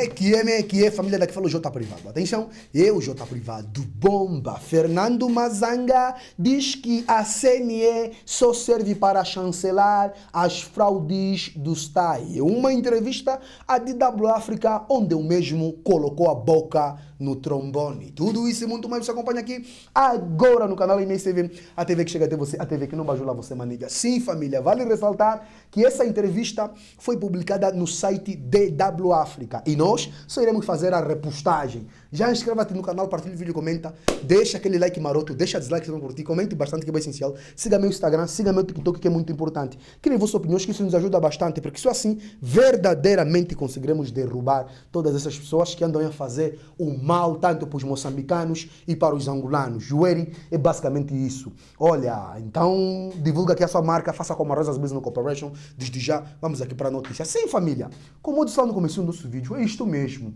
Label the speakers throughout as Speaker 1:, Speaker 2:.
Speaker 1: que é, família daqui fala o J Privado. Atenção, eu, J Privado, bomba. Fernando Mazanga diz que a CNE só serve para chancelar as fraudes do STAI. Uma entrevista à DW África, onde o mesmo colocou a boca no trombone. Tudo isso e muito mais você acompanha aqui agora no canal Inês TV, a TV que chega até você, a TV que não bajula você, maniga. Sim, família, vale ressaltar que essa entrevista foi publicada no site DW África e nós só iremos fazer a repostagem. Já inscreva-te no canal, partilha o vídeo, comenta, deixa aquele like maroto, deixa dislike se não curtir, comente bastante que é bem essencial. Siga meu Instagram, siga meu TikTok que é muito importante. Criem vossas opiniões que isso nos ajuda bastante, porque só assim verdadeiramente conseguiremos derrubar todas essas pessoas que andam a fazer o mal tanto para os moçambicanos e para os angolanos. Jueri é basicamente isso. Olha, então divulga aqui a sua marca, faça como a Rosas Business Corporation. Desde já, vamos aqui para a notícia. Sim, família, como eu disse lá no começo do nosso vídeo, é isto mesmo.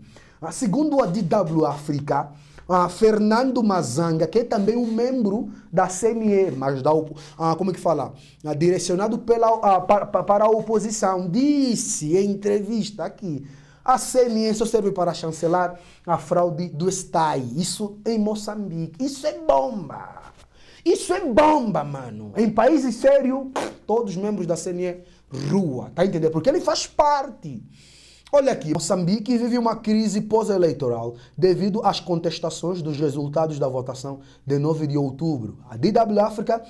Speaker 1: Segundo a DW África, Fernando Mazanga, que é também um membro da CNE, mas como é que fala? Direcionado para a oposição, disse em entrevista aqui, a CNE só serve para chancelar a fraude do STAI. Isso em Moçambique. Isso é bomba. Isso é bomba, mano. Em países sérios, todos os membros da CNE, rua. Tá entendendo? Porque ele faz parte. Olha aqui, Moçambique vive uma crise pós-eleitoral devido às contestações dos resultados da votação de 9 de outubro. A DW África,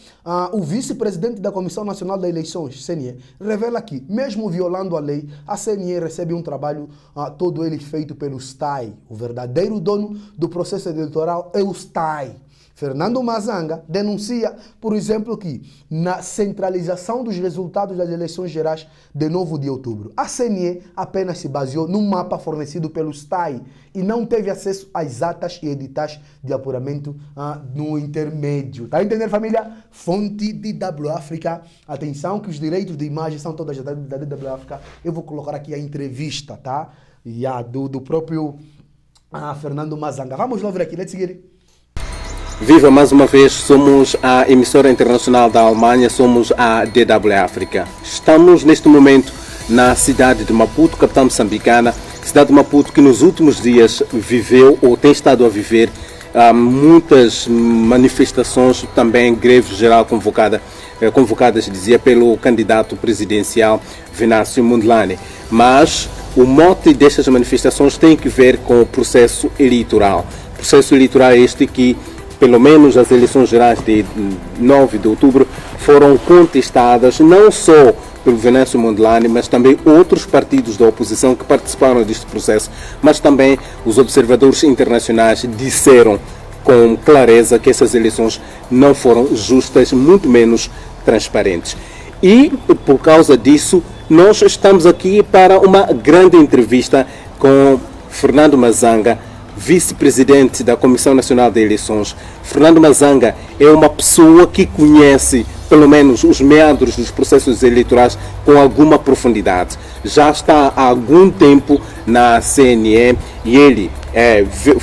Speaker 1: o vice-presidente da Comissão Nacional de Eleições, CNE, revela que, mesmo violando a lei, a CNE recebe um trabalho todo ele feito pelo STAI. O verdadeiro dono do processo eleitoral é o STAI. Fernando Mazanga denuncia, por exemplo, que na centralização dos resultados das eleições gerais de 9 de outubro, a CNE apenas se baseou num mapa fornecido pelo STAI e não teve acesso às atas e editais de apuramento no intermédio. Tá entendendo, família? Fonte de DW África. Atenção que os direitos de imagem são todas da DW África. Eu vou colocar aqui a entrevista, tá? Do próprio Fernando Mazanga. Vamos lá ver aqui, let's get it.
Speaker 2: Viva mais uma vez, somos a emissora internacional da Alemanha, somos a DW África. Estamos neste momento na cidade de Maputo, capital moçambicana, cidade de Maputo que nos últimos dias viveu ou tem estado a viver muitas manifestações, também greve geral convocadas, dizia, pelo candidato presidencial Venâncio Mondlane. Mas o mote destas manifestações tem que ver com o processo eleitoral. Processo eleitoral este que pelo menos as eleições gerais de 9 de outubro foram contestadas não só pelo Venâncio Mondlane, mas também outros partidos da oposição que participaram deste processo, mas também os observadores internacionais disseram com clareza que essas eleições não foram justas, muito menos transparentes. E, por causa disso, nós estamos aqui para uma grande entrevista com Fernando Mazanga, vice-presidente da Comissão Nacional de Eleições. Fernando Mazanga é uma pessoa que conhece, pelo menos, os meandros dos processos eleitorais com alguma profundidade. Já está há algum tempo na CNE e ele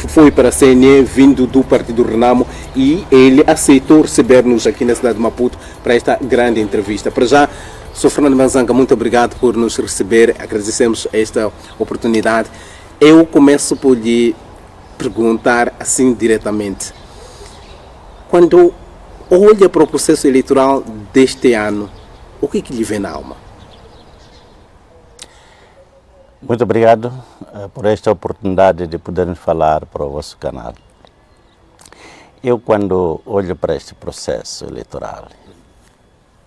Speaker 2: foi para a CNE vindo do Partido Renamo e ele aceitou receber-nos aqui na cidade de Maputo para esta grande entrevista. Para já, Sr. Fernando Mazanga, muito obrigado por nos receber, agradecemos esta oportunidade. Eu começo por lhe perguntar assim diretamente. Quando olha para o processo eleitoral deste ano, o que lhe vem na alma?
Speaker 3: Muito obrigado por esta oportunidade de podermos falar para o vosso canal. Eu, quando olho para este processo eleitoral,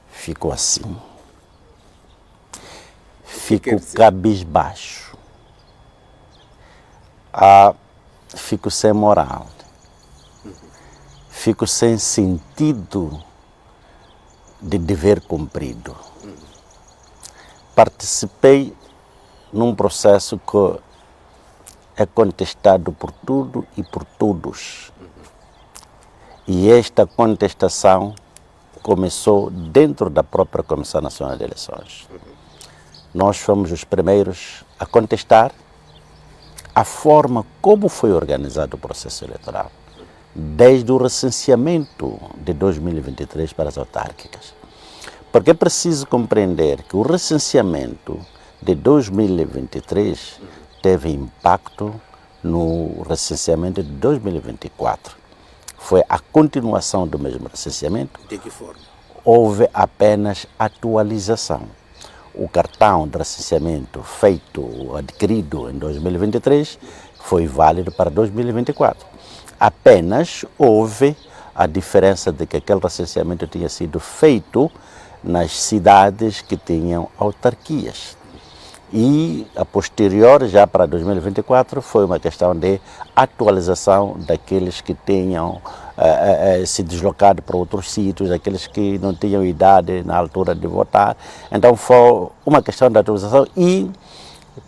Speaker 3: fico assim. Fico cabisbaixo. Fico sem moral, fico sem sentido de dever cumprido. Participei num processo que é contestado por tudo e por todos. E esta contestação começou dentro da própria Comissão Nacional de Eleições. Nós fomos os primeiros a contestar a forma como foi organizado o processo eleitoral, desde o recenseamento de 2023 para as autárquicas. Porque é preciso compreender que o recenseamento de 2023 teve impacto no recenseamento de 2024. Foi a continuação do mesmo recenseamento.
Speaker 2: De que forma?
Speaker 3: Houve apenas atualização. O cartão de recenseamento adquirido em 2023 foi válido para 2024. Apenas houve a diferença de que aquele recenseamento tinha sido feito nas cidades que tinham autarquias. E a posterior, já para 2024, foi uma questão de atualização daqueles que tinham se deslocado para outros sítios, daqueles que não tinham idade na altura de votar. Então foi uma questão de atualização e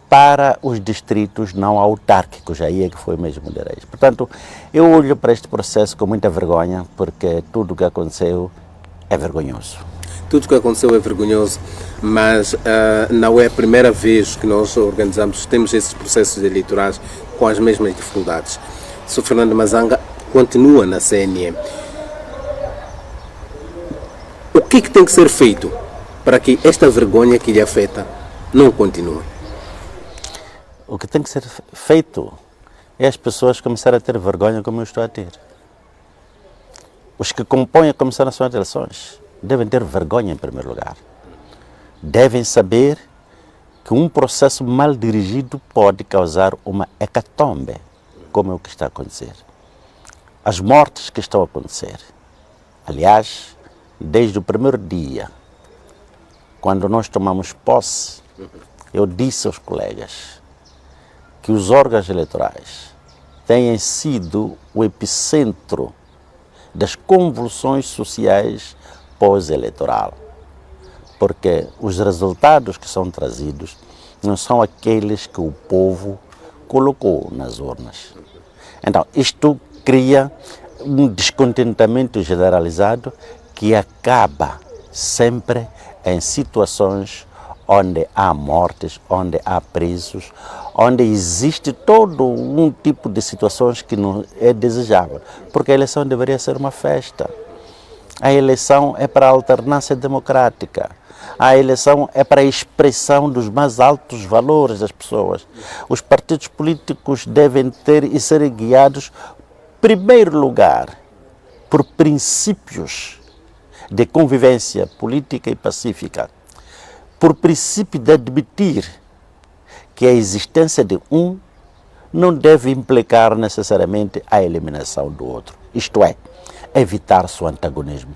Speaker 3: para os distritos não autárquicos, aí é que foi mesmo de reis. Portanto, eu olho para este processo com muita vergonha, porque tudo o que aconteceu é vergonhoso.
Speaker 2: Tudo o que aconteceu é vergonhoso, mas não é a primeira vez que nós temos esses processos eleitorais com as mesmas dificuldades. O Sr. Fernando Mazanga continua na CNE. O que tem que ser feito para que esta vergonha que lhe afeta não continue?
Speaker 3: O que tem que ser feito é as pessoas começarem a ter vergonha como eu estou a ter. Os que compõem a Comissão Nacional de Eleições devem ter vergonha em primeiro lugar. Devem saber que um processo mal dirigido pode causar uma hecatombe, como é o que está a acontecer. As mortes que estão a acontecer. Aliás, desde o primeiro dia, quando nós tomamos posse, eu disse aos colegas que os órgãos eleitorais têm sido o epicentro das convulsões sociais pós-eleitoral, porque os resultados que são trazidos não são aqueles que o povo colocou nas urnas. Então, isto cria um descontentamento generalizado que acaba sempre em situações onde há mortes, onde há presos, onde existe todo um tipo de situações que não é desejável, porque a eleição deveria ser uma festa. A eleição é para a alternância democrática. A eleição é para a expressão dos mais altos valores das pessoas. Os partidos políticos devem ter e ser guiados, em primeiro lugar, por princípios de convivência política e pacífica, por princípio de admitir que a existência de um não deve implicar necessariamente a eliminação do outro. Isto é, evitar-se o antagonismo,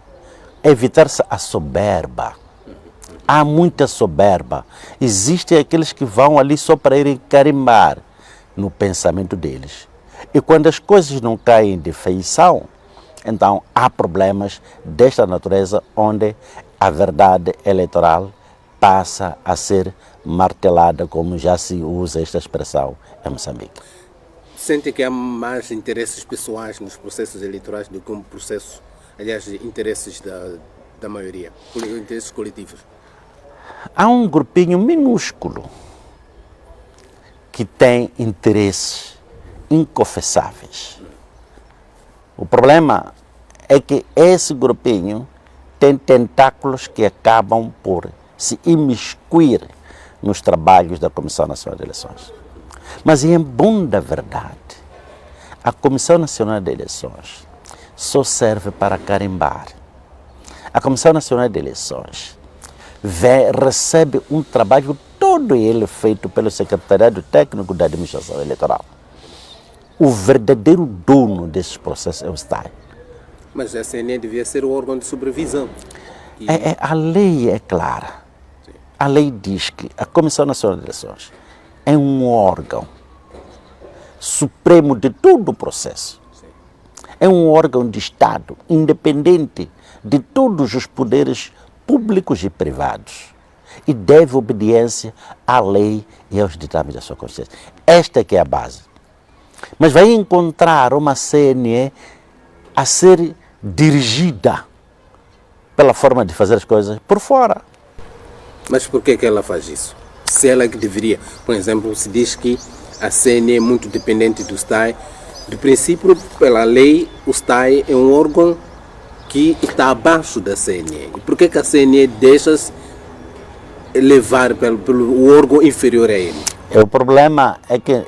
Speaker 3: evitar-se a soberba. Há muita soberba. Existem aqueles que vão ali só para irem carimbar no pensamento deles. E quando as coisas não caem de feição, então há problemas desta natureza onde a verdade eleitoral passa a ser martelada, como já se usa esta expressão em Moçambique.
Speaker 2: Sente que há mais interesses pessoais nos processos eleitorais do que um processo, aliás, interesses da maioria, interesses coletivos?
Speaker 3: Há um grupinho minúsculo que tem interesses inconfessáveis. O problema é que esse grupinho tem tentáculos que acabam por se imiscuir nos trabalhos da Comissão Nacional de Eleições. Mas, em bom da verdade, a Comissão Nacional de Eleições só serve para carimbar. A Comissão Nacional de Eleições recebe um trabalho todo ele feito pelo Secretariado Técnico da Administração Eleitoral. O verdadeiro dono desses processos é o Estado.
Speaker 2: Mas a CNE devia ser o órgão de supervisão.
Speaker 3: A lei é clara. Sim. A lei diz que a Comissão Nacional de Eleições é um órgão supremo de todo o processo. Sim. É um órgão de Estado, independente de todos os poderes públicos e privados, e deve obediência à lei e aos ditames da sua consciência. Esta que é a base. Mas vai encontrar uma CNE a ser dirigida pela forma de fazer as coisas por fora.
Speaker 2: Mas por que ela faz isso? Se ela que deveria, por exemplo, se diz que a CNE é muito dependente do STAI, do princípio, pela lei, o STAI é um órgão que está abaixo da CNE. E por que a CNE deixa-se levar pelo órgão inferior a ele?
Speaker 3: O problema é que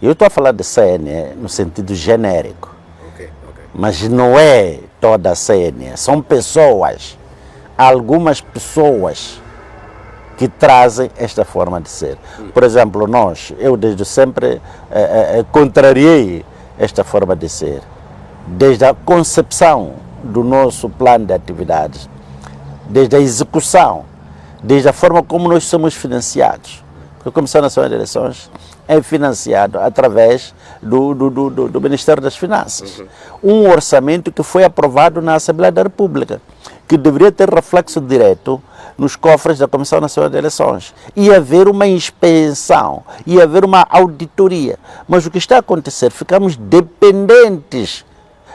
Speaker 3: eu estou a falar de CNE no sentido genérico, mas não é toda a CNE, são pessoas, algumas pessoas que trazem esta forma de ser. Por exemplo, eu desde sempre contrariei esta forma de ser, desde a concepção do nosso plano de atividades, desde a execução, desde a forma como nós somos financiados. Porque a Comissão Nacional de Eleições é financiado através do Ministério das Finanças. Um orçamento que foi aprovado na Assembleia da República, que deveria ter reflexo direto nos cofres da Comissão Nacional de Eleições. Ia haver uma inspeção, ia haver uma auditoria. Mas o que está a acontecer? Ficamos dependentes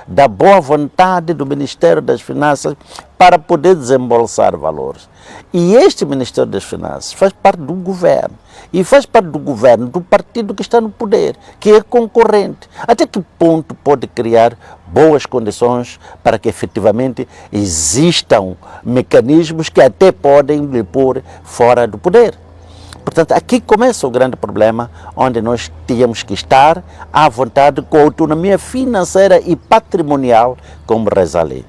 Speaker 3: da boa vontade do Ministério das Finanças para poder desembolsar valores. E este Ministério das Finanças faz parte do governo. E faz parte do governo do partido que está no poder, que é concorrente. Até que ponto pode criar boas condições para que efetivamente existam mecanismos que até podem lhe pôr fora do poder? Portanto, aqui começa o grande problema, onde nós tínhamos que estar à vontade com autonomia financeira e patrimonial, como reza a lei.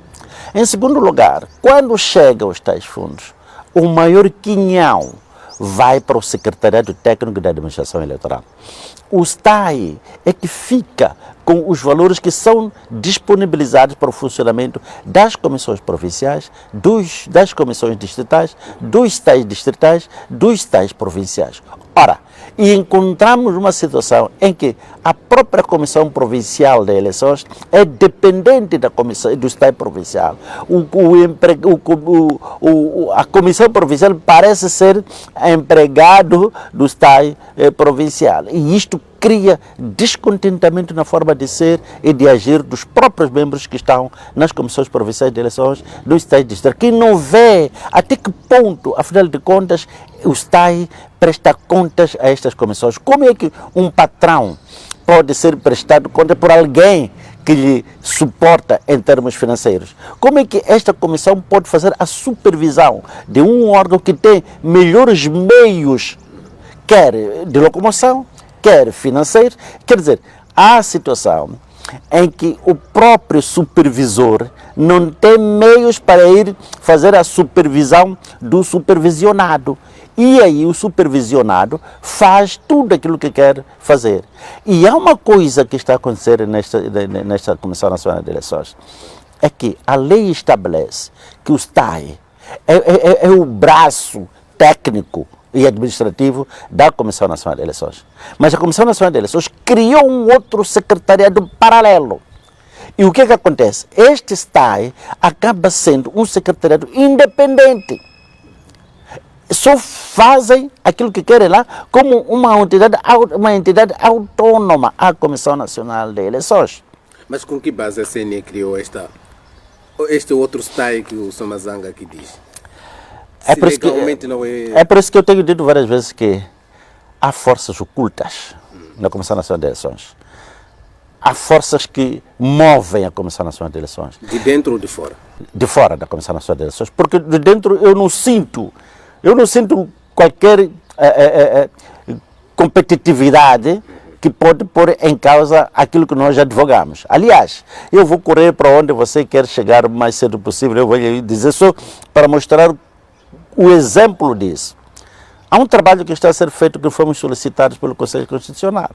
Speaker 3: Em segundo lugar, quando chegam os tais fundos, o maior quinhão vai para o Secretariado Técnico da Administração Eleitoral. O STAI é que fica com os valores que são disponibilizados para o funcionamento das comissões provinciais, das comissões distritais, dos STAIs distritais, dos STAIs provinciais. Ora, e encontramos uma situação em que a própria Comissão Provincial de Eleições é dependente da comissão, do STAI provincial. A Comissão Provincial parece ser empregado do STAI provincial. E isto cria descontentamento na forma de ser e de agir dos próprios membros que estão nas comissões provinciais de eleições do STAI distrital, que não vê até que ponto, afinal de contas, o STAI presta contas a estas comissões. Como é que um patrão pode ser prestado conta por alguém que lhe suporta em termos financeiros? Como é que esta comissão pode fazer a supervisão de um órgão que tem melhores meios, quer de locomoção, quer financeiro? Quer dizer, há a situação em que o próprio supervisor não tem meios para ir fazer a supervisão do supervisionado. E aí o supervisionado faz tudo aquilo que quer fazer. E há uma coisa que está a acontecer nesta Comissão Nacional de Eleições, é que a lei estabelece que o STAI é o braço técnico e administrativo da Comissão Nacional de Eleições. Mas a Comissão Nacional de Eleições criou um outro secretariado paralelo. E o que acontece? Este STAI acaba sendo um secretariado independente. Só fazem aquilo que querem lá como uma entidade autônoma à Comissão Nacional de Eleições.
Speaker 2: Mas com que base a CNE criou este outro STAI que o Somazanga aqui diz?
Speaker 3: É por isso que eu tenho dito várias vezes que há forças ocultas na Comissão Nacional de Eleições. Há forças que movem a Comissão Nacional de Eleições.
Speaker 2: De dentro ou de fora?
Speaker 3: De fora da Comissão Nacional de Eleições. Porque de dentro eu não sinto qualquer competitividade que pode pôr em causa aquilo que nós advogamos. Aliás, eu vou correr para onde você quer chegar o mais cedo possível. Eu vou lhe dizer só para mostrar o exemplo disso. Há um trabalho que está a ser feito, que fomos solicitados pelo Conselho Constitucional,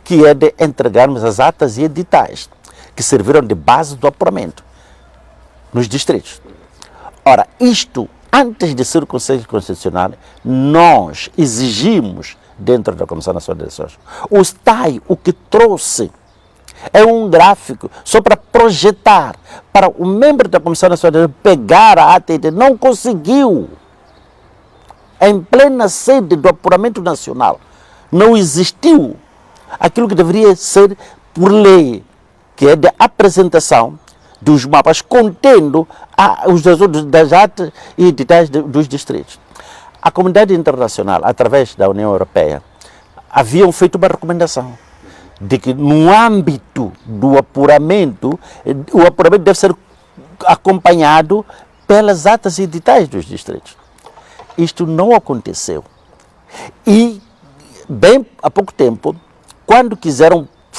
Speaker 3: que é de entregarmos as atas e editais que serviram de base do apuramento nos distritos. Ora, isto, antes de ser o Conselho Constitucional, nós exigimos dentro da Comissão Nacional de Eleições. O STAI, o que trouxe é um gráfico só para projetar, para o membro da Comissão Nacional de Eleições pegar a ata e não conseguiu. Em plena sede do apuramento nacional, não existiu aquilo que deveria ser por lei, que é de apresentação dos mapas contendo os das atas e editais dos distritos. A comunidade internacional, através da União Europeia, haviam feito uma recomendação de que no âmbito do apuramento, o apuramento deve ser acompanhado pelas atas e editais dos distritos. Isto não aconteceu. E bem há pouco tempo, quando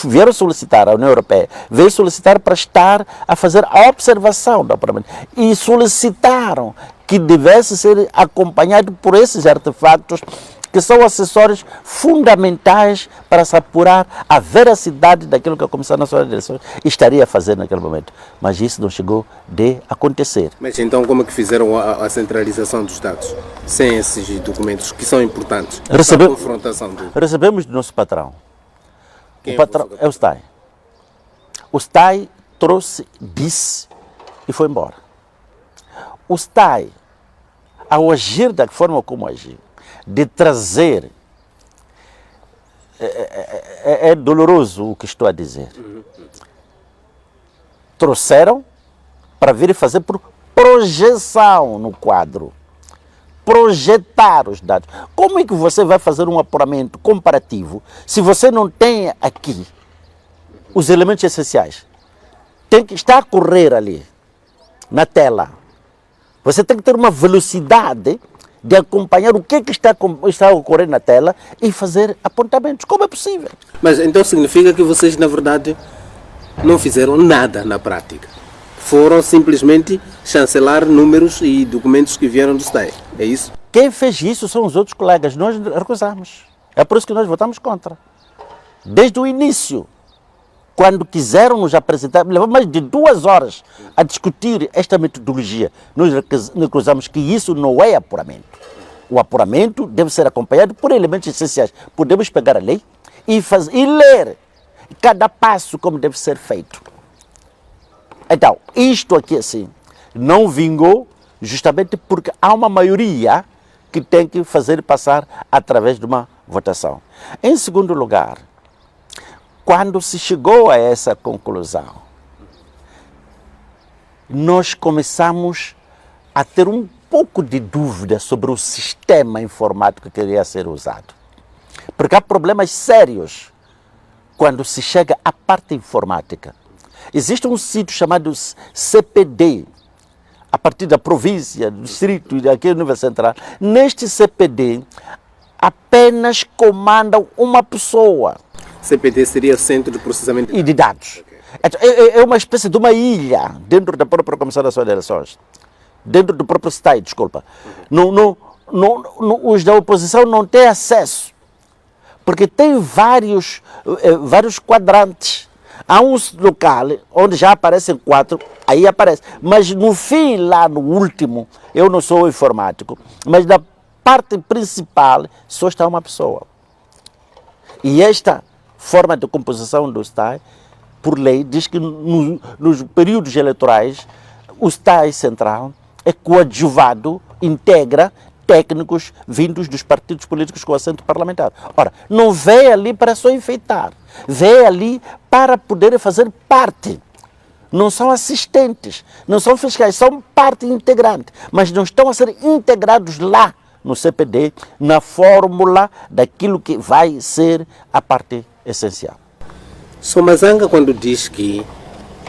Speaker 3: vieram solicitar, a União Europeia veio solicitar para estar a fazer a observação do apuramento e solicitaram que devesse ser acompanhado por esses artefatos que são acessórios fundamentais para se apurar a veracidade daquilo que a Comissão Nacional de Eleições estaria a fazer naquele momento. Mas isso não chegou de acontecer.
Speaker 2: Mas então como é que fizeram a centralização dos dados sem esses documentos que são importantes para a confrontação
Speaker 3: Recebemos do nosso patrão.
Speaker 2: Quem
Speaker 3: O patrão é o STAI. O STAI trouxe, disse e foi embora. O STAI, ao agir da forma como agiu, de trazer, é doloroso o que estou a dizer. Trouxeram para vir fazer por projeção no quadro. Projetar os dados. Como é que você vai fazer um apuramento comparativo se você não tem aqui os elementos essenciais? Tem que estar a correr ali, na tela. Você tem que ter uma velocidade de acompanhar o que está a ocorrer na tela e fazer apontamentos. Como é possível?
Speaker 2: Mas então significa que vocês, na verdade, não fizeram nada na prática. Foram simplesmente chancelar números e documentos que vieram do STAI. É isso?
Speaker 3: Quem fez isso são os outros colegas. Nós recusamos. É por isso que nós votamos contra. Desde o início, quando quiseram nos apresentar, levou mais de 2 horas a discutir esta metodologia. Nós recusamos que isso não é apuramento. O apuramento deve ser acompanhado por elementos essenciais. Podemos pegar a lei e ler cada passo como deve ser feito. Então, isto aqui assim, não vingou justamente porque há uma maioria que tem que fazer passar através de uma votação. Em segundo lugar, quando se chegou a essa conclusão, nós começamos a ter um pouco de dúvida sobre o sistema informático que iria ser usado. Porque há problemas sérios quando se chega à parte informática. Existe um sítio chamado CPD, a partir da província, do distrito e aqui no nível central. Neste CPD, apenas comanda uma pessoa.
Speaker 2: CPD seria Centro de Processamento
Speaker 3: de Dados. Okay. É uma espécie de uma ilha dentro da própria Comissão Nacional de Eleições. Dentro do próprio STAI, desculpa. Os da oposição não têm acesso, porque tem vários quadrantes. Há um local onde já aparecem 4, aí aparece. Mas no fim, lá no último, eu não sou informático, mas na parte principal só está uma pessoa. E esta forma de composição do STAI, por lei, diz que nos períodos eleitorais, o STAI central é coadjuvado, integra técnicos vindos dos partidos políticos com assento parlamentar. Ora, não veio ali para só enfeitar, veio ali para poder fazer parte. Não são assistentes, não são fiscais, são parte integrante, mas não estão a ser integrados lá no CPD, na fórmula daquilo que vai ser a parte essencial.
Speaker 2: Somazanga, quando diz que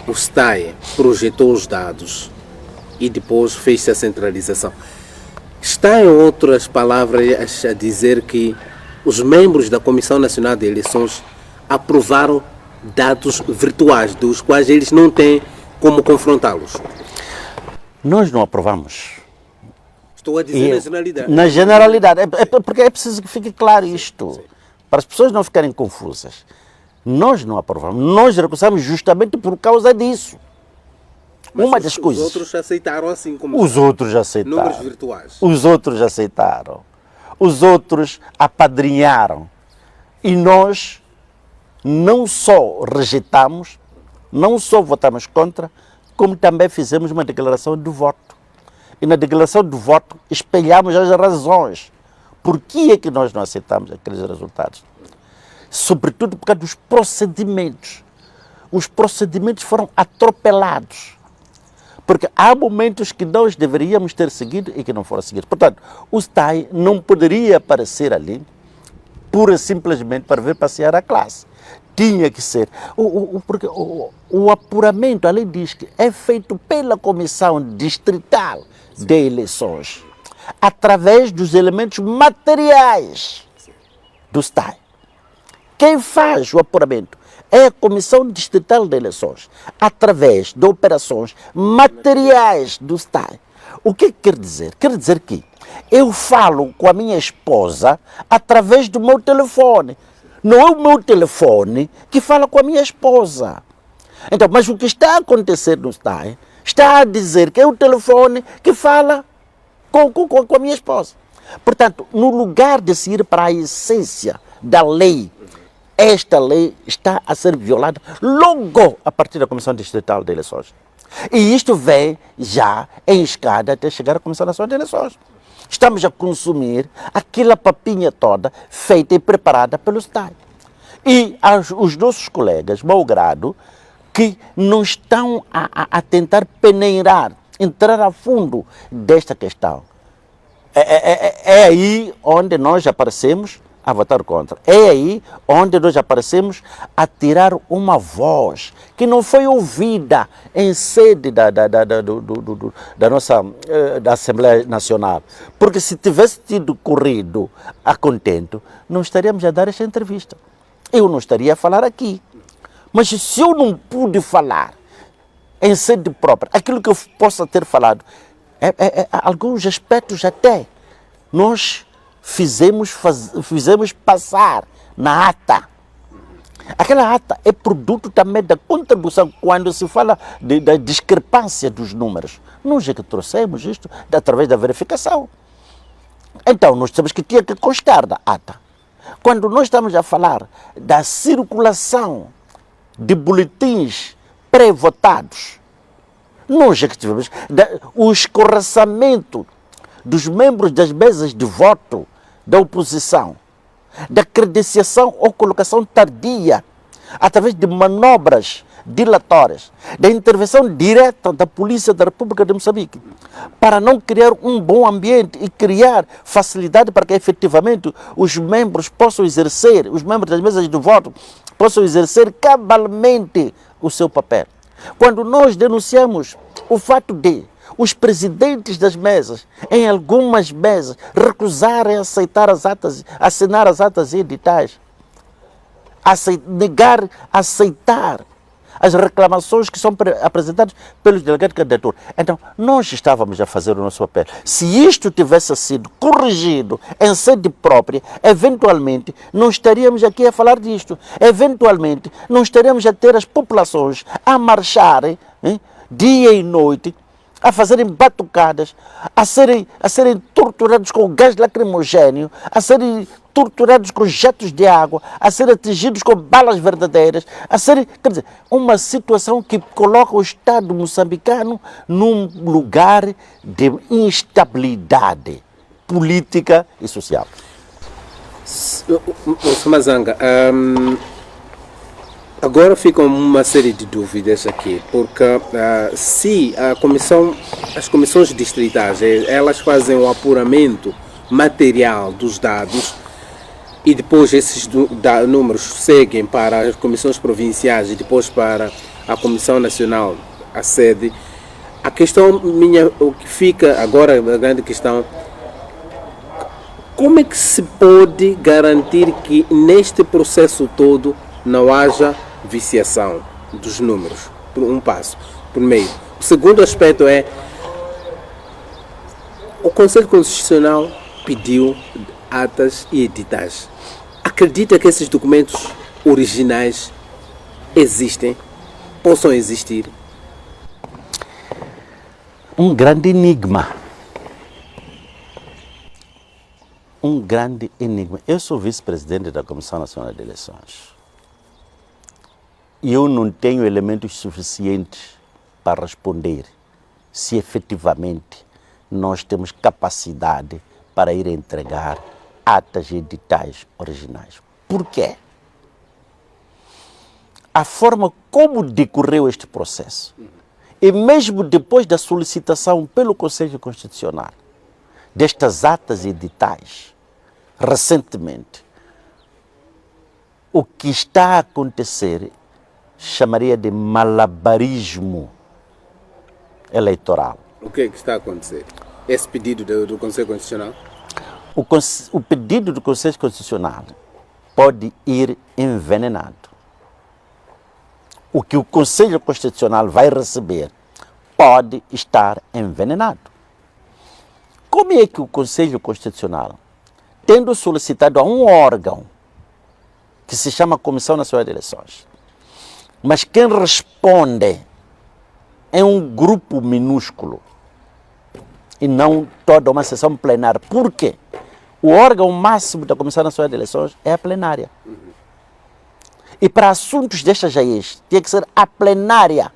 Speaker 2: o STAI projetou os dados e depois fez a centralização, está, em outras palavras, a dizer que os membros da Comissão Nacional de Eleições aprovaram dados virtuais, dos quais eles não têm como confrontá-los?
Speaker 3: Nós não aprovamos.
Speaker 2: Estou a dizer na generalidade.
Speaker 3: Na generalidade, porque é preciso que fique claro isto, sim. Para as pessoas não ficarem confusas. Nós não aprovamos, nós recusamos justamente por causa disso.
Speaker 2: Mas
Speaker 3: uma das coisas.
Speaker 2: Os outros aceitaram assim como.
Speaker 3: Os outros aceitaram.
Speaker 2: Números virtuais.
Speaker 3: Os outros aceitaram. Os outros apadrinharam. E nós não só rejeitamos, não só votamos contra, como também fizemos uma declaração de voto. E na declaração de voto espelhamos as razões. Por que é que nós não aceitamos aqueles resultados? Sobretudo por causa dos procedimentos. Os procedimentos foram atropelados. Porque há momentos que nós deveríamos ter seguido e que não foram seguidos. Portanto, o STAI não poderia aparecer ali pura e simplesmente para ver passear a classe. Tinha que ser. Porque o apuramento, a lei diz que é feito pela Comissão Distrital de Eleições, através dos elementos materiais. do STAI. Quem faz o apuramento é a Comissão Distrital de Eleições, através de operações materiais do STAI. O que quer dizer? Quer dizer que eu falo com a minha esposa através do meu telefone. Não é o meu telefone que fala com a minha esposa. Então, mas o que está a acontecer no STAI está a dizer que é o telefone que fala com a minha esposa. Portanto, no lugar de se ir para a essência da lei, esta lei está a ser violada logo a partir da Comissão Distrital de Eleições. E isto vem já em escada até chegar à Comissão Nacional de Eleições. Estamos a consumir aquela papinha toda feita e preparada pelo STAI. E os nossos colegas, malgrado, que não estão a tentar peneirar, entrar a fundo desta questão. É aí onde nós aparecemos a votar contra. É aí onde nós aparecemos a tirar uma voz que não foi ouvida em sede da nossa da Assembleia Nacional. Porque se tivesse tido corrido a contento, não estaríamos a dar esta entrevista. Eu não estaria a falar aqui. Mas se eu não pude falar em sede própria, aquilo que eu possa ter falado, alguns aspectos até nós fizemos passar na ata. Aquela ata é produto também da contribuição, quando se fala da discrepância dos números. Nós é que trouxemos isto através da verificação. Então, nós temos que tinha que constar da ata. Quando nós estamos a falar da circulação de boletins pré-votados, nós é que tivemos o escorraçamento dos membros das mesas de voto da oposição, da credenciação ou colocação tardia, através de manobras dilatórias, da intervenção direta da Polícia da República de Moçambique, para não criar um bom ambiente e criar facilidade para que efetivamente os membros possam exercer, os membros das mesas de voto possam exercer cabalmente o seu papel. Quando nós denunciamos o fato de os presidentes das mesas, em algumas mesas, recusarem aceitar as atas, assinar as atas editais, negar aceitar as reclamações que são apresentadas pelos delegados de candidatura. Então, nós estávamos a fazer o nosso papel. Se isto tivesse sido corrigido em sede própria, eventualmente não estaríamos aqui a falar disto. Eventualmente não estaríamos a ter as populações a marcharem dia e noite, a fazerem batucadas, a serem torturados com gás lacrimogéneo, a serem torturados com jatos de água, a serem atingidos com balas verdadeiras, quer dizer, uma situação que coloca o Estado moçambicano num lugar de instabilidade política e social.
Speaker 2: Mazanga, agora ficam uma série de dúvidas aqui, porque se as comissões distritais, elas fazem o apuramento material dos dados e depois esses números seguem para as comissões provinciais e depois para a Comissão Nacional, a sede, a questão minha, o que fica agora, a grande questão, como é que se pode garantir que neste processo todo não haja viciação dos números? Por um passo, primeiro. O segundo aspecto é o Conselho Constitucional pediu atas e editais. Acredita que esses documentos originais existem, possam existir?
Speaker 3: Um grande enigma. Um grande enigma. Eu sou vice-presidente da Comissão Nacional de Eleições. E eu não tenho elementos suficientes para responder se efetivamente nós temos capacidade para ir entregar atas e editais originais. Por quê? A forma como decorreu este processo, e mesmo depois da solicitação pelo Conselho Constitucional destas atas e editais, recentemente, o que está a acontecer chamaria de malabarismo eleitoral.
Speaker 2: O que é que está a acontecer? Esse pedido do Conselho Constitucional?
Speaker 3: O pedido do Conselho Constitucional pode ir envenenado. O que o Conselho Constitucional vai receber pode estar envenenado. Como é que o Conselho Constitucional, tendo solicitado a um órgão que se chama Comissão Nacional de Eleições, mas quem responde é um grupo minúsculo e não toda uma sessão plenária? Por quê? O órgão máximo da Comissão Nacional de Eleições é a plenária. E para assuntos destas leis, tinha que ser a plenária.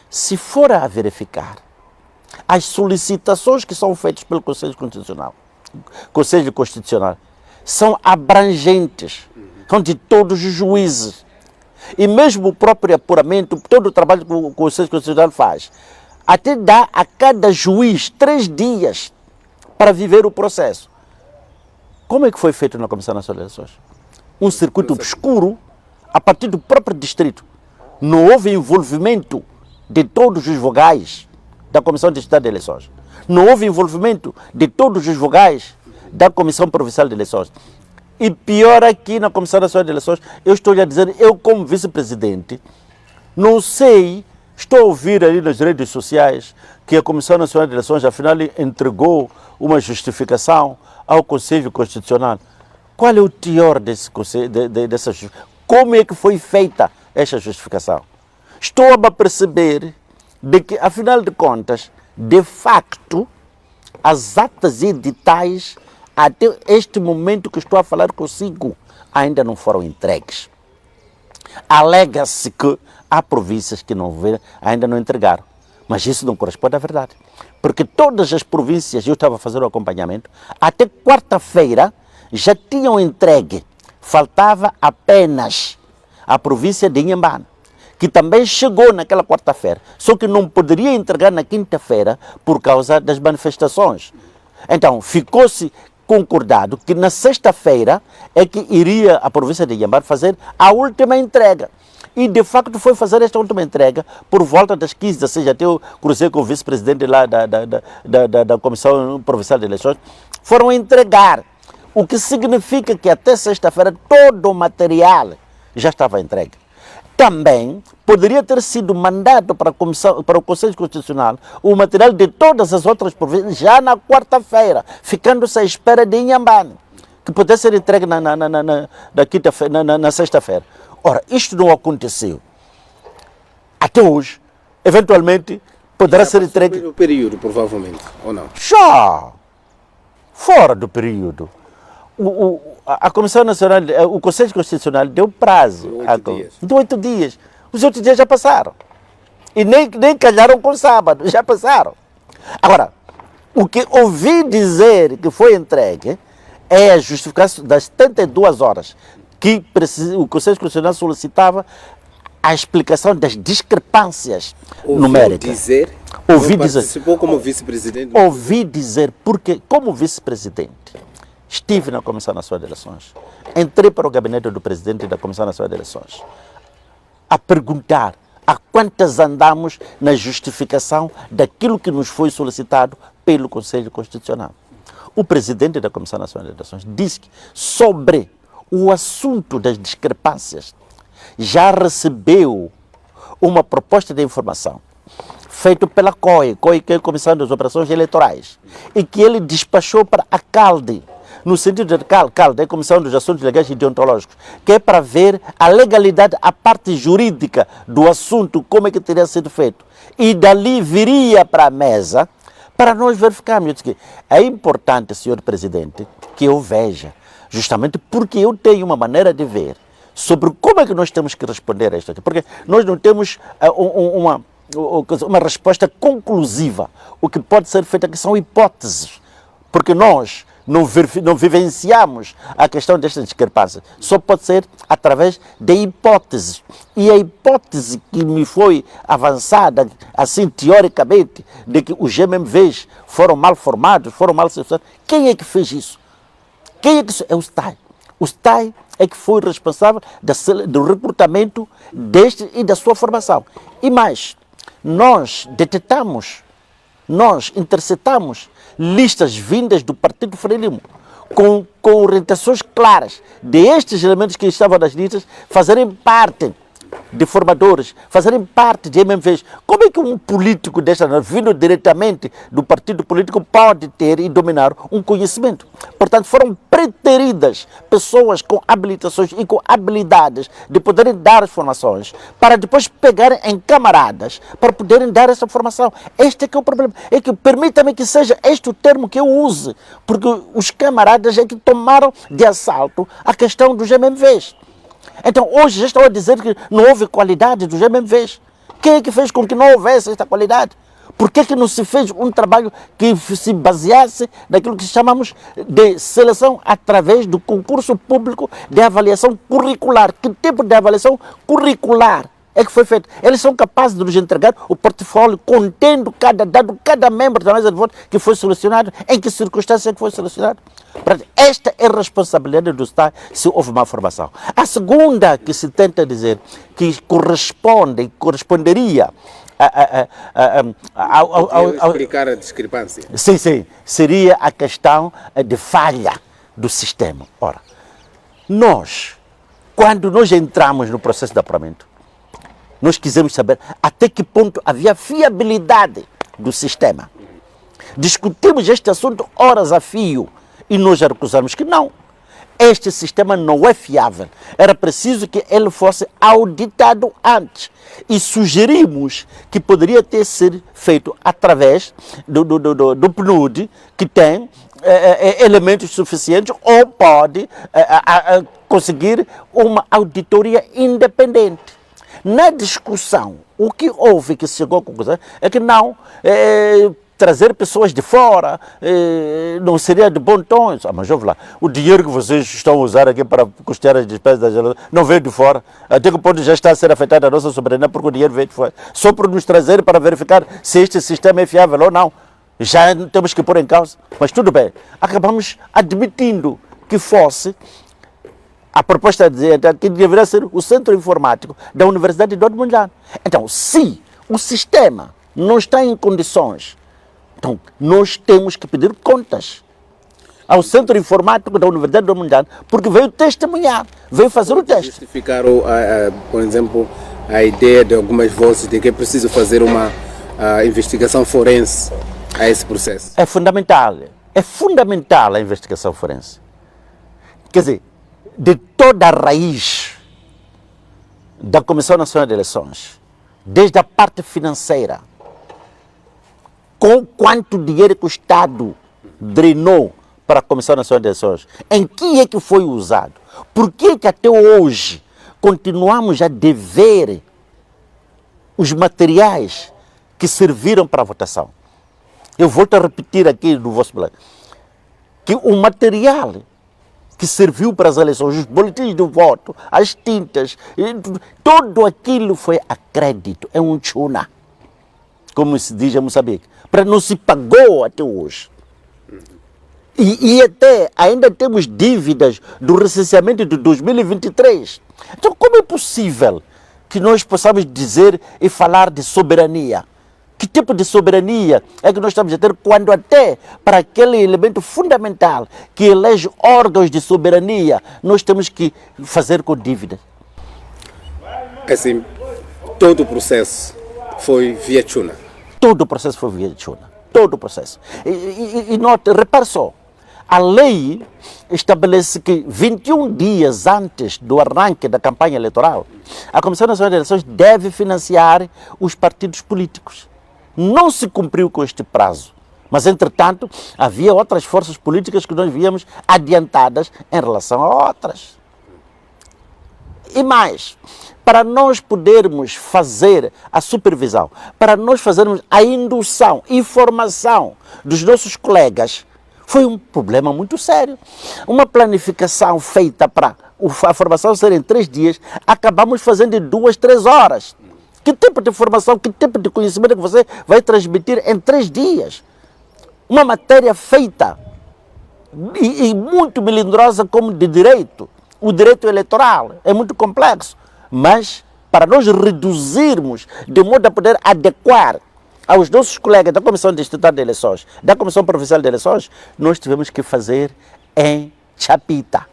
Speaker 3: Se for a verificar as solicitações que são feitas pelo Conselho Constitucional são abrangentes, são de todos os juízes. E mesmo o próprio apuramento, todo o trabalho que o Conselho Constitucional faz, até dá a cada juiz 3 dias para viver o processo. Como é que foi feito na Comissão Nacional de Eleições? Um circuito obscuro a partir do próprio distrito. Não houve envolvimento de todos os vogais da Comissão Distrital de Eleições. Não houve envolvimento de todos os vogais da Comissão Provincial de Eleições. E pior aqui na Comissão Nacional de Eleições, eu estou a dizer, eu como vice-presidente, não sei, estou a ouvir ali nas redes sociais que a Comissão Nacional de Eleições afinal entregou uma justificação ao Conselho Constitucional. Qual é o teor dessa justificação? Como é que foi feita esta justificação? Estou a perceber de que, afinal de contas, de facto, as atas editais, até este momento que estou a falar consigo, ainda não foram entregues. Alega-se que há províncias que ainda não entregaram, mas isso não corresponde à verdade. Porque todas as províncias, eu estava a fazer o acompanhamento, até quarta-feira já tinham entregue. Faltava apenas a província de Inhambane, que também chegou naquela quarta-feira, só que não poderia entregar na quinta-feira por causa das manifestações. Então, ficou-se concordado que na sexta-feira é que iria a província de Inhambane fazer a última entrega. E, de facto, foi fazer esta última entrega por volta das 15, ou seja, até eu cruzei com o vice-presidente lá da Comissão Provincial de Eleições, foram entregar. O que significa que até sexta-feira todo o material já estava entregue. Também poderia ter sido mandado para o Conselho Constitucional o material de todas as outras províncias já na quarta-feira, ficando-se à espera de Inhambane, que pudesse ser entregue na sexta-feira. Ora, isto não aconteceu. Até hoje, eventualmente, poderá ser entregue...
Speaker 2: O período, provavelmente, ou não?
Speaker 3: Já! Fora do período. A Comissão Nacional, o Conselho Constitucional deu prazo. De 8 dias. Os 8 dias já passaram. E nem calharam com sábado, já passaram. Agora, o que ouvi dizer que foi entregue é a justificação das 72 horas que o Conselho Constitucional solicitava a explicação das discrepâncias numéricas.
Speaker 2: Ouvi dizer. Participou como vice-presidente?
Speaker 3: Ouvi dizer, porque como vice-presidente, estive na Comissão Nacional de Eleições, entrei para o gabinete do presidente da Comissão Nacional de Eleições, a perguntar a quantas andamos na justificação daquilo que nos foi solicitado pelo Conselho Constitucional. O presidente da Comissão Nacional de Eleições disse que sobre o assunto das discrepâncias já recebeu uma proposta de informação feita pela COE, que é a Comissão das Operações Eleitorais, e que ele despachou para a CALDE, no sentido de CALDE, a Comissão dos Assuntos Legais e Deontológicos, que é para ver a legalidade, a parte jurídica do assunto, como é que teria sido feito. E dali viria para a mesa para nós verificarmos. Eu disse que é importante, senhor presidente, que eu veja, justamente porque eu tenho uma maneira de ver sobre como é que nós temos que responder a isto. Porque nós não temos uma resposta conclusiva. O que pode ser feito aqui são hipóteses, porque nós não vivenciamos a questão destas discrepâncias. Só pode ser através de hipóteses. E a hipótese que me foi avançada, assim, teoricamente, de que os GMVs foram mal formados, foram mal selecionados. Quem é que fez isso? Quem é que... É o STAI. O STAI é que foi responsável do recrutamento deste e da sua formação. E mais, nós detectamos, nós interceptamos listas vindas do Partido Frelimo com orientações claras destes elementos que estavam nas listas fazerem parte de formadores, fazerem parte de MMVs. Como é que um político desta, vindo diretamente do partido político, pode ter e dominar um conhecimento? Portanto, foram preteridas pessoas com habilitações e com habilidades de poderem dar as formações, para depois pegarem em camaradas, para poderem dar essa formação. Este é que é o problema. É que, permita-me que seja este o termo que eu use, porque os camaradas é que tomaram de assalto a questão dos MMVs. Então, hoje já estão a dizer que não houve qualidade dos MMVs. Quem é que fez com que não houvesse esta qualidade? Por que não se fez um trabalho que se baseasse naquilo que chamamos de seleção através do concurso público de avaliação curricular? Que tipo de avaliação curricular é que foi feito? Eles são capazes de nos entregar o portfólio contendo cada dado, cada membro da mesa de voto que foi selecionado, em que circunstância que foi selecionado. Esta é a responsabilidade do Estado se houve má formação. A segunda que se tenta dizer que corresponderia
Speaker 2: explicar a discrepância.
Speaker 3: Sim, seria a questão de falha do sistema. Ora, quando nós entramos no processo de apuramento, nós quisemos saber até que ponto havia fiabilidade do sistema. Discutimos este assunto horas a fio e nós já recusamos que não. Este sistema não é fiável. Era preciso que ele fosse auditado antes. E sugerimos que poderia ter sido feito através do PNUD, que tem elementos suficientes, ou pode conseguir uma auditoria independente. Na discussão, o que houve que se chegou à conclusão é que não, trazer pessoas de fora não seria de bom tom. Mas ouve lá, o dinheiro que vocês estão a usar aqui para custear as despesas da geração não veio de fora. Até que ponto já está a ser afetada a nossa soberania porque o dinheiro veio de fora. Só por nos trazer para verificar se este sistema é fiável ou não. Já temos que pôr em causa. Mas tudo bem, acabamos admitindo que fosse a proposta dizia que deveria ser o centro informático da Universidade de Dortmund. Então, se o sistema não está em condições, então nós temos que pedir contas ao centro informático da Universidade de Dortmund, porque veio testemunhar, veio fazer o teste.
Speaker 2: Justificaram, por exemplo, a ideia de algumas vozes de que é preciso fazer uma investigação forense a esse processo.
Speaker 3: É fundamental a investigação forense. Quer dizer, de toda a raiz da Comissão Nacional de Eleições, desde a parte financeira, com quanto dinheiro que o Estado drenou para a Comissão Nacional de Eleições, em que é que foi usado, por que até hoje continuamos a dever os materiais que serviram para a votação. Eu volto a repetir aqui no vosso plano, que o material que serviu para as eleições, os boletins do voto, as tintas, tudo aquilo foi a crédito, é um tchuna, como se diz em Moçambique, para não se pagou até hoje. E até ainda temos dívidas do recenseamento de 2023. Então, como é possível que nós possamos dizer e falar de soberania? Que tipo de soberania é que nós estamos a ter quando até para aquele elemento fundamental que elege órgãos de soberania, nós temos que fazer com dívidas?
Speaker 2: Assim, todo o processo foi via tchuna.
Speaker 3: Todo o processo foi via tchuna. Todo o processo. E note, repare só, a lei estabelece que 21 dias antes do arranque da campanha eleitoral, a Comissão Nacional de Eleições deve financiar os partidos políticos. Não se cumpriu com este prazo, mas, entretanto, havia outras forças políticas que nós víamos adiantadas em relação a outras. E mais, para nós podermos fazer a supervisão, para nós fazermos a indução e formação dos nossos colegas, foi um problema muito sério. Uma planificação feita para a formação ser em 3 dias, acabamos fazendo em 2, 3 horas. Que tipo de formação, que tipo de conhecimento que você vai transmitir em 3 dias? Uma matéria feita e muito melindrosa como de direito. O direito eleitoral é muito complexo, mas para nós reduzirmos de modo a poder adequar aos nossos colegas da Comissão Distrital de Eleições, da Comissão Provincial de Eleições, nós tivemos que fazer em chapita.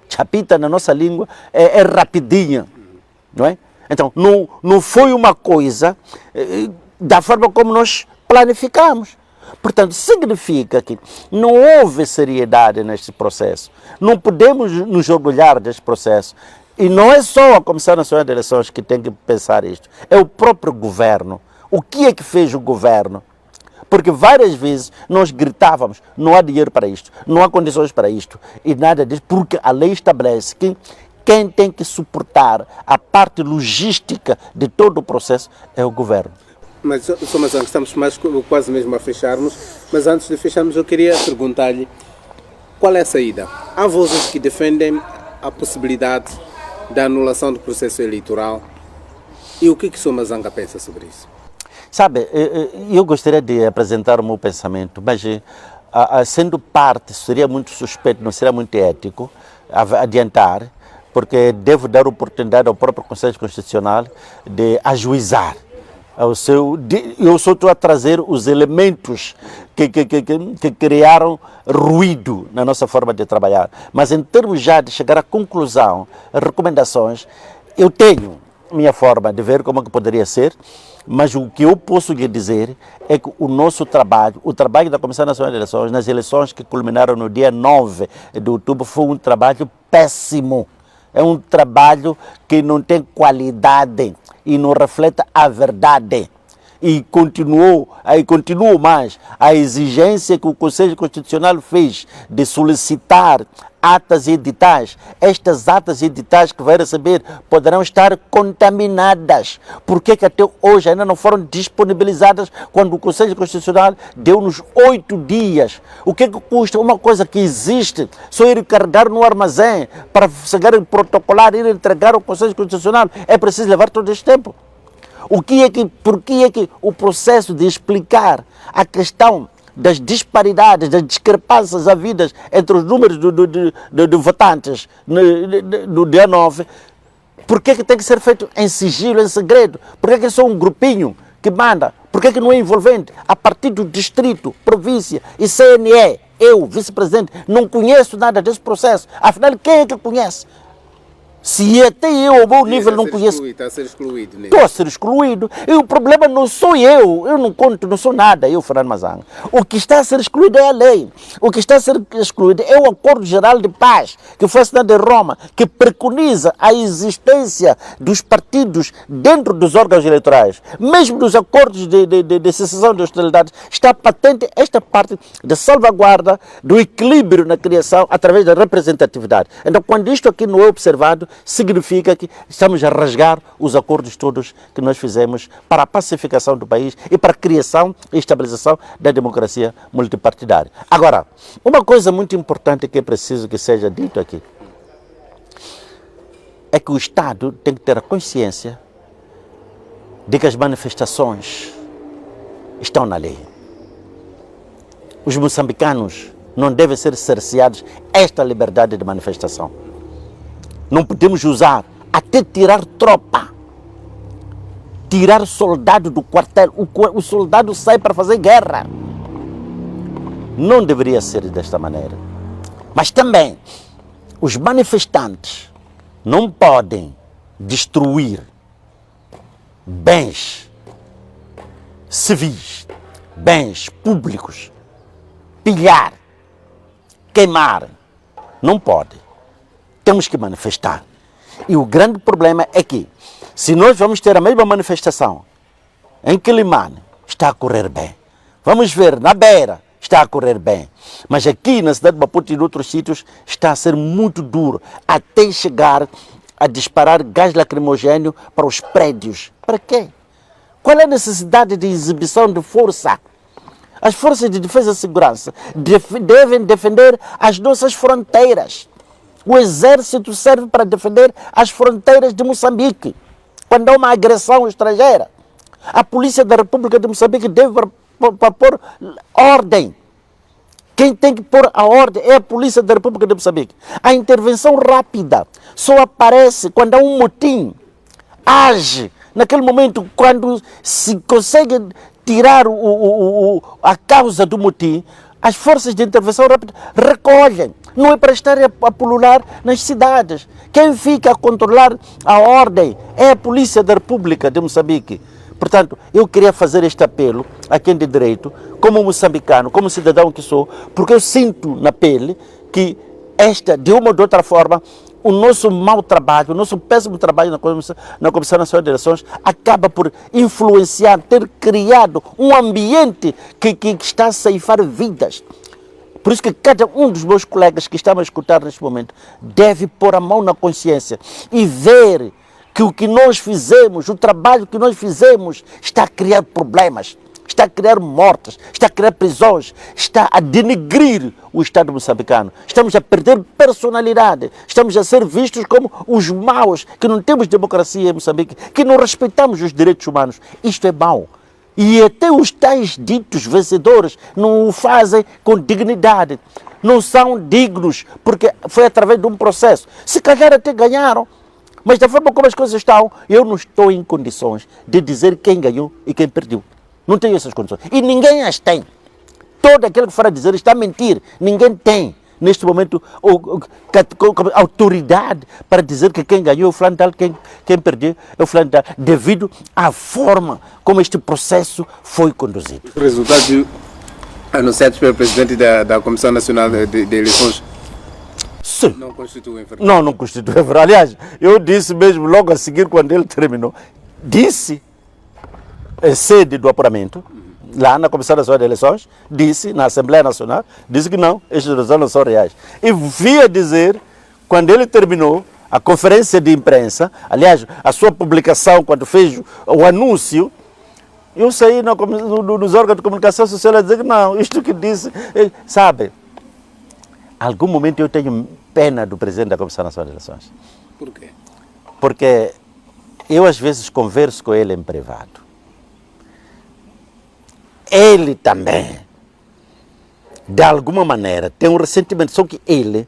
Speaker 3: Chapita na nossa língua é rapidinha, não é? Então, não foi uma coisa da forma como nós planificamos. Portanto, significa que não houve seriedade neste processo. Não podemos nos orgulhar deste processo. E não é só a Comissão Nacional de Eleições que tem que pensar isto. É o próprio governo. O que é que fez o governo? Porque várias vezes nós gritávamos, não há dinheiro para isto, não há condições para isto, e nada disso, porque a lei estabelece que quem tem que suportar a parte logística de todo o processo é o governo.
Speaker 2: Mas, Sr. Mazanga, estamos quase mesmo a fecharmos, mas antes de fecharmos eu queria perguntar-lhe qual é a saída. Há vozes que defendem a possibilidade da anulação do processo eleitoral e o que o Sr. Mazanga pensa sobre isso?
Speaker 3: Sabe, eu gostaria de apresentar o meu pensamento, mas sendo parte, seria muito suspeito, não seria muito ético adiantar, porque devo dar oportunidade ao próprio Conselho Constitucional de ajuizar. Eu só estou a trazer os elementos que criaram ruído na nossa forma de trabalhar. Mas em termos já de chegar à conclusão, recomendações, eu tenho minha forma de ver como é que poderia ser, mas o que eu posso lhe dizer é que o nosso trabalho, o trabalho da Comissão Nacional de Eleições, nas eleições que culminaram no dia 9 de outubro, foi um trabalho péssimo. É um trabalho que não tem qualidade e não reflete a verdade. E continua mais a exigência que o Conselho Constitucional fez de solicitar atas e editais. Estas atas e editais que vai receber poderão estar contaminadas. Por que até hoje ainda não foram disponibilizadas quando o Conselho Constitucional deu-nos 8 dias? O que custa uma coisa que existe, só ir carregar no armazém para chegar a protocolar, ir entregar ao Conselho Constitucional? É preciso levar todo este tempo. Por que é que o processo de explicar a questão das disparidades, das discrepâncias havidas entre os números de votantes no dia 9, por que tem que ser feito em sigilo, em segredo? Por que é só um grupinho que manda? Por que não é envolvente? A partir do distrito, província e CNE, eu, vice-presidente, não conheço nada desse processo. Afinal, quem é que conhece? Se até eu, ao meu nível, não conheço...
Speaker 2: Está a ser excluído.
Speaker 3: Estou a ser excluído. E o problema não sou eu não conto, não sou nada, eu, Fernando Mazanga. O que está a ser excluído é a lei. O que está a ser excluído é o Acordo Geral de Paz, que foi assinado em Roma, que preconiza a existência dos partidos dentro dos órgãos eleitorais. Mesmo nos acordos de cessação de hostilidades, está patente esta parte de salvaguarda do equilíbrio na criação através da representatividade. Então, quando isto aqui não é observado, significa que estamos a rasgar os acordos todos que nós fizemos para a pacificação do país e para a criação e estabilização da democracia multipartidária. Agora, uma coisa muito importante que é preciso que seja dito aqui é que o Estado tem que ter a consciência de que as manifestações estão na lei. Os moçambicanos não devem ser cerceados esta liberdade de manifestação. Não podemos usar até tirar tropa, tirar soldado do quartel. O soldado sai para fazer guerra. Não deveria ser desta maneira. Mas também, os manifestantes não podem destruir bens civis, bens públicos, pilhar, queimar. Não pode. Temos que manifestar. E o grande problema é que, se nós vamos ter a mesma manifestação em Quilimane, está a correr bem. Vamos ver, na Beira, está a correr bem. Mas aqui na cidade de Maputo e em outros sítios, está a ser muito duro, até chegar a disparar gás lacrimogéneo para os prédios. Para quê? Qual é a necessidade de exibição de força? As forças de defesa e segurança devem defender as nossas fronteiras. O exército serve para defender as fronteiras de Moçambique. Quando há uma agressão estrangeira, a polícia da República de Moçambique deve pôr ordem. Quem tem que pôr a ordem é a polícia da República de Moçambique. A intervenção rápida só aparece quando há um motim. Age naquele momento, quando se consegue tirar a causa do motim, As forças de intervenção rápida recolhem. Não é para estar a pulular nas cidades. Quem fica a controlar a ordem é a Polícia da República de Moçambique. Portanto, eu queria fazer este apelo a quem de direito, como moçambicano, como cidadão que sou, porque eu sinto na pele que de uma ou de outra forma, o nosso mau trabalho, o nosso péssimo trabalho na Comissão Nacional de Eleições acaba por influenciar, ter criado um ambiente que está a ceifar vidas. Por isso que cada um dos meus colegas que estão a escutar neste momento deve pôr a mão na consciência e ver que o que nós fizemos, o trabalho que nós fizemos, está a criar problemas, está a criar mortes, está a criar prisões, está a denegrir o Estado moçambicano. Estamos a perder personalidade, estamos a ser vistos como os maus, que não temos democracia em Moçambique, que não respeitamos os direitos humanos. Isto é mau. E até os tais ditos vencedores não o fazem com dignidade. Não são dignos, porque foi através de um processo. Se calhar até ganharam, mas da forma como as coisas estão, eu não estou em condições de dizer quem ganhou e quem perdeu. Não tenho essas condições. E ninguém as tem. Todo aquele que for a dizer está a mentir. Ninguém tem, neste momento, autoridade para dizer que quem ganhou é o fulano tal, quem perdeu é o fulano tal, devido à forma como este processo foi conduzido.
Speaker 2: Os resultados anunciados pelo presidente da Comissão Nacional de Eleições
Speaker 3: Sim.
Speaker 2: não constituem verdade?
Speaker 3: Não constitui verdade. Aliás, eu disse mesmo logo a seguir, quando ele terminou, disse, em sede do apuramento, lá na Comissão Nacional de Eleições, disse, na Assembleia Nacional, disse que não, estes resultados não são reais. E via dizer, quando ele terminou a conferência de imprensa, aliás, a sua publicação, quando fez o anúncio, eu saí nos órgãos de comunicação social a dizer que não, isto que disse, sabe, algum momento eu tenho pena do presidente da Comissão Nacional de Eleições.
Speaker 2: Por quê?
Speaker 3: Porque eu às vezes converso com ele em privado. Ele também, de alguma maneira, tem um ressentimento, só que ele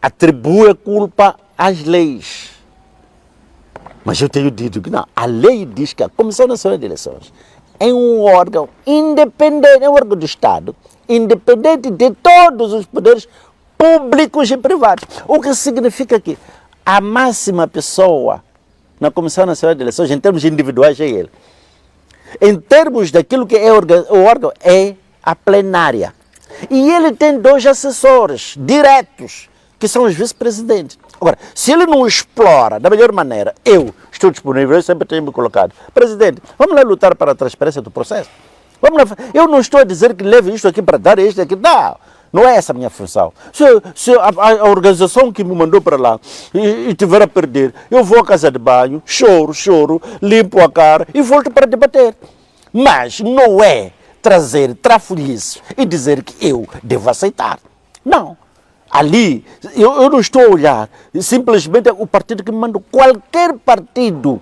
Speaker 3: atribui a culpa às leis. Mas eu tenho dito que não, a lei diz que a Comissão Nacional de Eleições é um órgão independente, é um órgão do Estado, independente de todos os poderes públicos e privados. O que significa que a máxima pessoa na Comissão Nacional de Eleições, em termos individuais, é ele. Em termos daquilo que é o órgão, é a plenária. E ele tem 2 assessores diretos, que são os vice-presidentes. Agora, se ele não explora da melhor maneira, eu estou disponível, eu sempre tenho me colocado. Presidente, vamos lá lutar para a transparência do processo. Vamos lá. Eu não estou a dizer que leve isto aqui para dar isto aqui. Não é essa a minha função. Se a organização que me mandou para lá e tiver a perder, eu vou à casa de banho, choro, limpo a cara e volto para debater. Mas não é trazer trafolhices e dizer que eu devo aceitar. Não. Ali, eu não estou a olhar simplesmente o partido que me mandou. Qualquer partido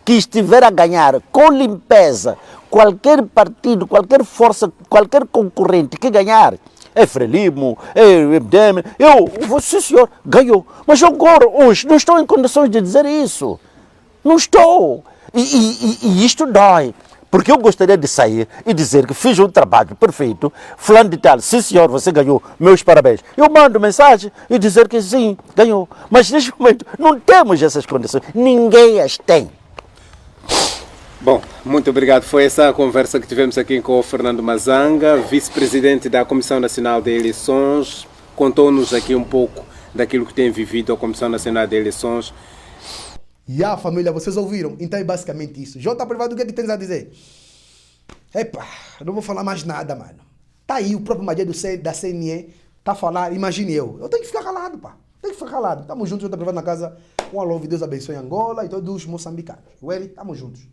Speaker 3: que estiver a ganhar com limpeza, qualquer partido, qualquer força, qualquer concorrente que ganhar, é Frelimo, é MDM, sim senhor, ganhou. Mas agora, hoje, não estou em condições de dizer isso. Não estou. E isto dói. Porque eu gostaria de sair e dizer que fiz um trabalho perfeito, fulano de tal, sim senhor, você ganhou, meus parabéns. Eu mando mensagem e dizer que sim, ganhou. Mas neste momento não temos essas condições, ninguém as tem.
Speaker 2: Bom, muito obrigado. Foi essa a conversa que tivemos aqui com o Fernando Mazanga, vice-presidente da Comissão Nacional de Eleições. Contou-nos aqui um pouco daquilo que tem vivido a Comissão Nacional de Eleições.
Speaker 1: E a família, vocês ouviram? Então é basicamente isso. Jota Privado, o que é que tens a dizer? Epa, não vou falar mais nada, mano. Tá aí o próprio Madia da CNE, tá a falar, imagine eu. Eu tenho que ficar calado, pá. Tenho que ficar calado. Tamo juntos, Jota Privado na casa. Um alô, Deus abençoe Angola e todos os moçambicanos. Well, tamo juntos.